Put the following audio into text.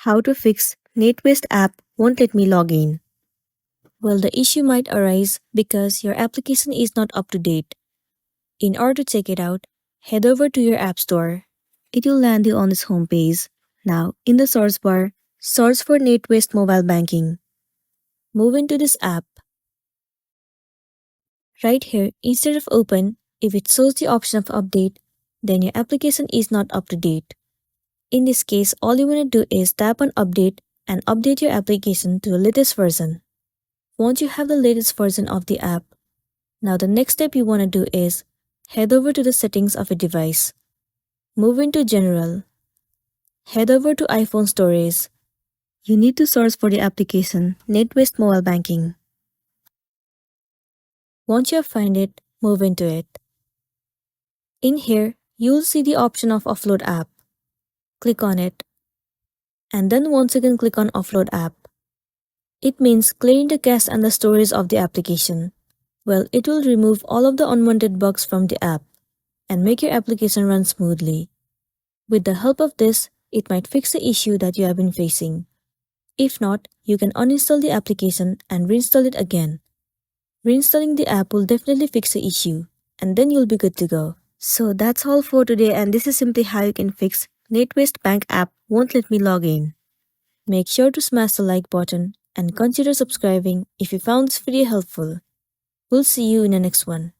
How to fix NatWest app won't let me log in. Well, the issue might arise because your application is not up to date. In order to check it out, head over to your App Store. It will land you on this homepage. Now, in the source bar, search for NatWest Mobile Banking. Move into this app. Right here, instead of open, if it shows the option of update, then your application is not up to date. In this case, all you want to do is tap on update and update your application to the latest version. Once you have the latest version of the app, now the next step you want to do is head over to the settings of a device. Move into General. Head over to iPhone Storage. You need to search for the application NatWest Mobile Banking. Once you have found it, move into it. In here, you'll see the option of Offload App. Click on it. And then once again click on Offload App. It means clearing the cache and the storage of the application. Well, it will remove all of the unwanted bugs from the app and make your application run smoothly. With the help of this, it might fix the issue that you have been facing. If not, you can uninstall the application and reinstall it again. Reinstalling the app will definitely fix the issue, and then you'll be good to go. So that's all for today, and this is simply how you can fix NatWest Bank app won't let me log in. Make sure to smash the like button and consider subscribing if you found this video helpful. We'll see you in the next one.